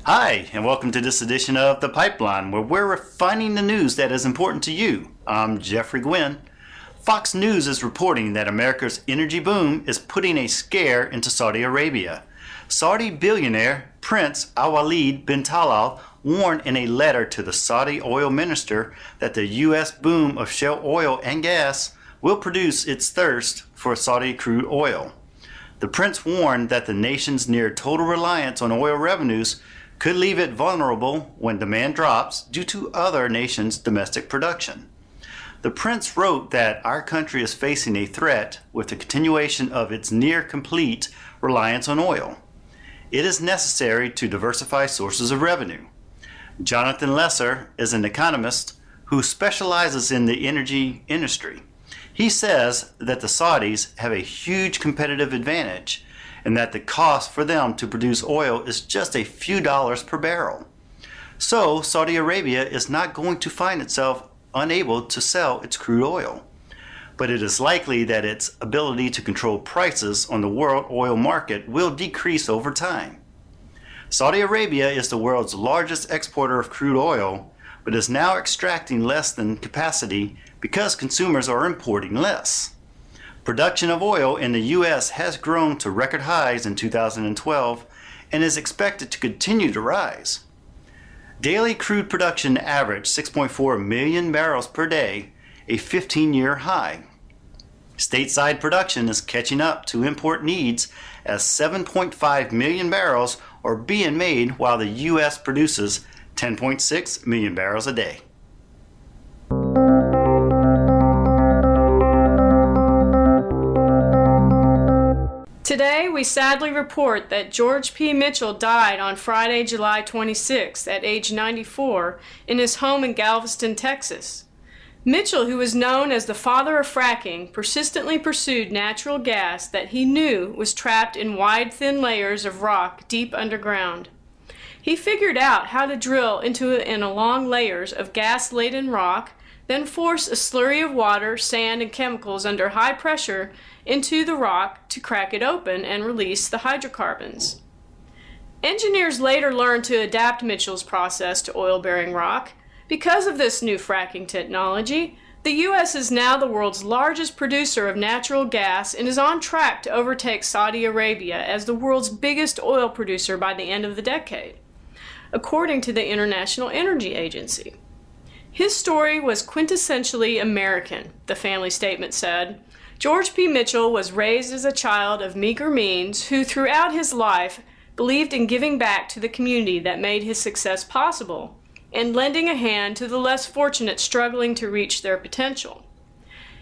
Hi, and welcome to this edition of The Pipeline, where we're refining the news that is important to you. I'm Jeffrey Gwynn. Fox News is reporting that America's energy boom is putting a scare into Saudi Arabia. Saudi billionaire Prince Al-Walid bin Talal warned in a letter to the Saudi oil minister that the U.S. boom of shale oil and gas will produce its thirst for Saudi crude oil. The prince warned that the nation's near total reliance on oil revenues could leave it vulnerable when demand drops due to other nations' domestic production. The prince wrote that our country is facing a threat with the continuation of its near-complete reliance on oil. It is necessary to diversify sources of revenue. Jonathan Lesser is an economist who specializes in the energy industry. He says that the Saudis have a huge competitive advantage and that the cost for them to produce oil is just a few dollars per barrel. So Saudi Arabia is not going to find itself unable to sell its crude oil, but it is likely that its ability to control prices on the world oil market will decrease over time. Saudi Arabia is the world's largest exporter of crude oil, but is now extracting less than capacity because consumers are importing less. Production of oil in the U.S. has grown to record highs in 2012 and is expected to continue to rise. Daily crude production averaged 6.4 million barrels per day, a 15-year high. Stateside production is catching up to import needs as 7.5 million barrels are being made while the U.S. produces 10.6 million barrels a day. Today, we sadly report that George P. Mitchell died on Friday, July 26, at age 94, in his home in Galveston, Texas. Mitchell, who was known as the father of fracking, persistently pursued natural gas that he knew was trapped in wide, thin layers of rock deep underground. He figured out how to drill into and along layers of gas-laden rock, then force a slurry of water, sand, and chemicals under high pressure into the rock to crack it open and release the hydrocarbons. Engineers later learned to adapt Mitchell's process to oil-bearing rock. Because of this new fracking technology, the U.S. is now the world's largest producer of natural gas and is on track to overtake Saudi Arabia as the world's biggest oil producer by the end of the decade, according to the International Energy Agency. His story was quintessentially American, the family statement said. George P. Mitchell was raised as a child of meager means who throughout his life believed in giving back to the community that made his success possible and lending a hand to the less fortunate struggling to reach their potential.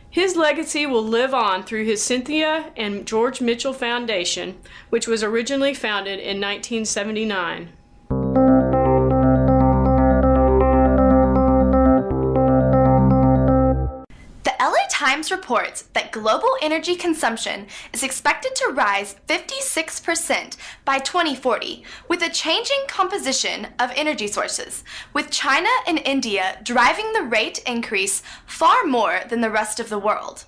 His legacy will live on through his Cynthia and George Mitchell Foundation, which was originally founded in 1979. Times reports that global energy consumption is expected to rise 56% by 2040, with a changing composition of energy sources, with China and India driving the rate increase far more than the rest of the world.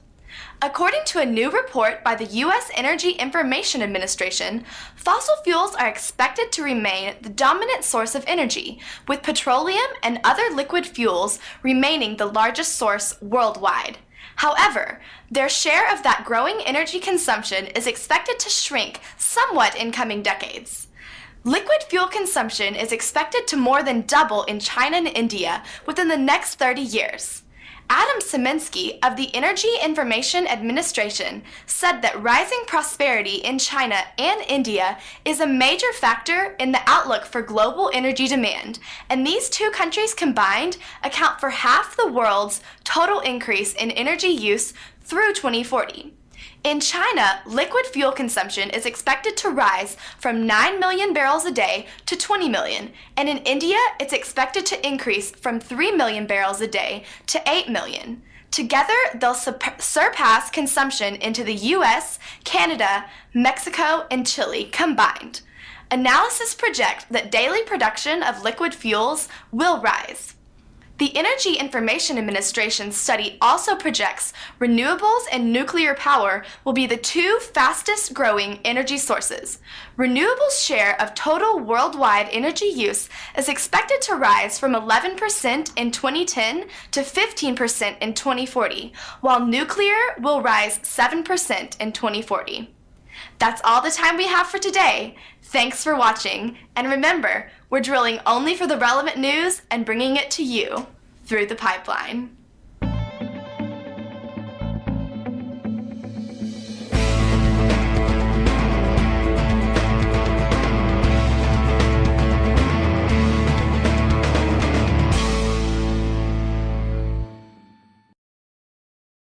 According to a new report by the U.S. Energy Information Administration, fossil fuels are expected to remain the dominant source of energy, with petroleum and other liquid fuels remaining the largest source worldwide. However, their share of that growing energy consumption is expected to shrink somewhat in coming decades. Liquid fuel consumption is expected to more than double in China and India within the next 30 years. Adam Szymanski of the Energy Information Administration said that rising prosperity in China and India is a major factor in the outlook for global energy demand, and these two countries combined account for half the world's total increase in energy use through 2040. In China, liquid fuel consumption is expected to rise from 9 million barrels a day to 20 million, and in India, it's expected to increase from 3 million barrels a day to 8 million. Together, they'll surpass consumption into the US, Canada, Mexico, and Chile combined. Analysis project that daily production of liquid fuels will rise. The Energy Information Administration study also projects renewables and nuclear power will be the two fastest growing energy sources. Renewables' share of total worldwide energy use is expected to rise from 11% in 2010 to 15% in 2040, while nuclear will rise 7% in 2040. That's all the time we have for today. Thanks for watching, and remember, we're drilling only for the relevant news and bringing it to you through the pipeline.